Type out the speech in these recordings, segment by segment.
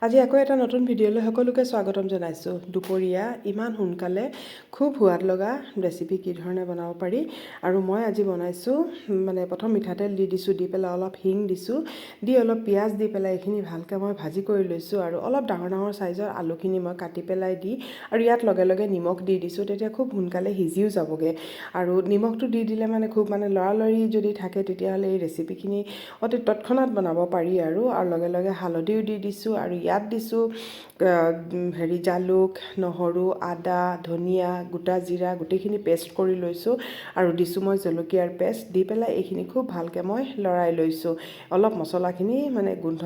আজি আকৌ এটা নতুন ভিডিঅ'লৈ সকলোকে স্বাগতম জনাইছোঁ। দুপৰীয়া ইমান সোনকালে খুব সোৱাদ লগা ৰেচিপি কি ধৰণে বনাব পাৰি আৰু মই আজি বনাইছোঁ মানে প্ৰথম মিঠাতেল দি দিছোঁ, দি পেলাই অলপ হিং দিছোঁ, দি অলপ পিঁয়াজ দি পেলাই এইখিনি ভালকৈ মই ভাজি কৰি লৈছোঁ আৰু অলপ ডাঙৰ ডাঙৰ চাইজৰ আলুখিনি মই কাটি পেলাই দি আৰু ইয়াত লগে লগে নিমখ দি দিছোঁ, তেতিয়া খুব সোনকালে সিজিও যাবগৈ। আৰু নিমখটো দি দিলে মানে খুব লৰালৰি যদি থাকে তেতিয়াহ'লে এই ৰেচিপিখিনি অতি তৎক্ষণাত বনাব পাৰি আৰু লগে লগে হালধিও দি দিছোঁ আৰু ইয়াত দিছোঁ জালুক, নহৰু, আদা, ধনিয়া, গোটা জিৰা গোটেইখিনি পেষ্ট কৰি লৈছোঁ আৰু দিছোঁ মই জলকীয়াৰ পেষ্ট দি পেলাই এইখিনি খুব ভালকৈ মই লৰাই লৈছোঁ। অলপ মছলাখিনি গোন্ধ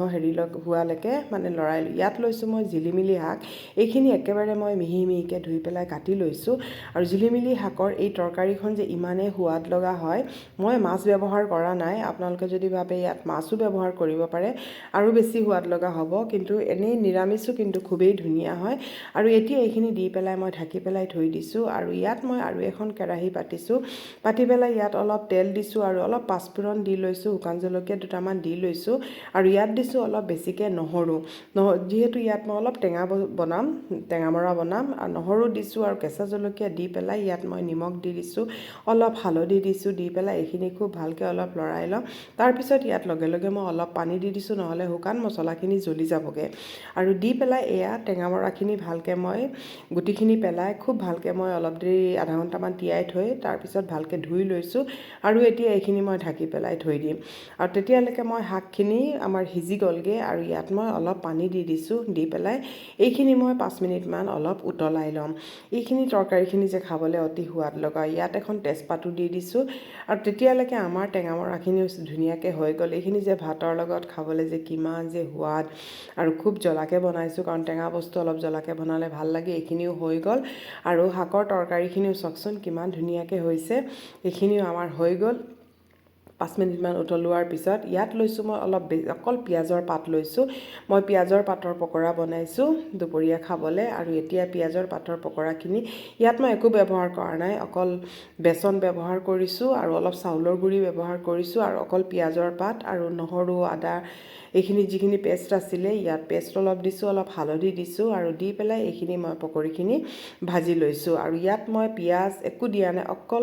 হোৱালৈকে লৰাই ইয়াত লৈছোঁ মই জিলিমিলি শাক। এইখিনি একেবাৰে মই মিহি মিহিকৈ ধুই পেলাই কাটি লৈছোঁ আৰু জিলিমিলি শাকৰ এই তৰকাৰীখন যে ইমানেই সোৱাদ লগা হয়। মই মাছ ব্যৱহাৰ কৰা নাই, আপোনালোকে যদি ভাবে ইয়াত মাছো ব্যৱহাৰ কৰিব পাৰে আৰু বেছি সোৱাদ লগা হ'ব, কিন্তু এনেই নিৰামিষো কিন্তু খুবেই ধুনীয়া হয়। আৰু এতিয়া এইখিনি দি পেলাই মই ঢাকি পেলাই থৈ দিছোঁ আৰু ইয়াত মই আৰু এখন কেৰাহী পাতিছোঁ, পাতি পেলাই ইয়াত অলপ তেল দিছোঁ আৰু অলপ পাঁচফোৰণ দি লৈছোঁ, শুকান জলকীয়া দুটামান দি লৈছোঁ আৰু ইয়াত দিছোঁ অলপ বেছিকৈ নহৰু, যিহেতু ইয়াত মই অলপ টেঙামৰা বনাম আৰু নহৰু দিছোঁ আৰু কেঁচা জলকীয়া দি পেলাই ইয়াত মই নিমখ দি দিছোঁ, অলপ হালধি দিছোঁ, দি পেলাই এইখিনি খুব ভালকৈ অলপ লৰাই লওঁ। তাৰপিছত ইয়াত লগে লগে মই অলপ পানী দি দিছোঁ, নহ'লে শুকান মছলাখিনি জ্বলি যাবগৈ। আৰু দি পেলাই এয়া টেঙামৰাখিনি ভালকৈ মই গুটিখিনি পেলাই খুব ভালকৈ মই অলপ দেৰি আধা ঘণ্টামান তিয়াই থৈ তাৰপিছত ভালকৈ ধুই লৈছোঁ আৰু এতিয়া এইখিনি মই ঢাকি পেলাই থৈ দিম। আৰু তেতিয়ালৈকে মই শাকখিনি আমাৰ সিজি গ'লগৈ আৰু ইয়াত মই অলপ পানী দি দিছোঁ, দি পেলাই এইখিনি মই 5 মিনিটমান অলপ উতলাই ল'ম। এইখিনি তৰকাৰীখিনি যে খাবলৈ অতি সোৱাদ লগা। ইয়াত এখন তেজপাতো দি দিছোঁ আৰু তেতিয়ালৈকে আমাৰ টেঙামৰাখিনিও ধুনীয়াকৈ হৈ গ'ল। এইখিনি যে ভাতৰ লগত খাবলৈ যে কিমান যে সোৱাদ আৰু খুব জ্বলাকৈ বনাইছোঁ, কাৰণ টেঙা বস্তু অলপ জ্বলাকৈ বনালে ভাল লাগে। এইখিনিও হৈ গ'ল আৰু শাকৰ তৰকাৰীখিনিও চাওকচোন কিমান ধুনীয়াকৈ হৈছে। এইখিনিও আমাৰ হৈ গ'ল। 5 মিনিটমান উতলোৱাৰ পিছত ইয়াত লৈছোঁ মই অকল পিঁয়াজৰ পাত লৈছোঁ। মই পিঁয়াজৰ পাতৰ পকৰা বনাইছোঁ দুপৰীয়া খাবলৈ আৰু এতিয়া পিঁয়াজৰ পাতৰ পকৰাখিনি ইয়াত মই একো ব্যৱহাৰ কৰা নাই, অকল বেচন ব্যৱহাৰ কৰিছোঁ আৰু অলপ চাউলৰ গুড়ি ব্যৱহাৰ কৰিছোঁ আৰু অকল পিঁয়াজৰ পাত আৰু নহৰু, আদা এইখিনি যিখিনি পেষ্ট আছিলে ইয়াত পেষ্ট অলপ দিছোঁ, অলপ হালধি দিছোঁ আৰু দি পেলাই এইখিনি মই পকৰীখিনি ভাজি লৈছোঁ আৰু ইয়াত মই পিঁয়াজ একো দিয়া নাই, অকল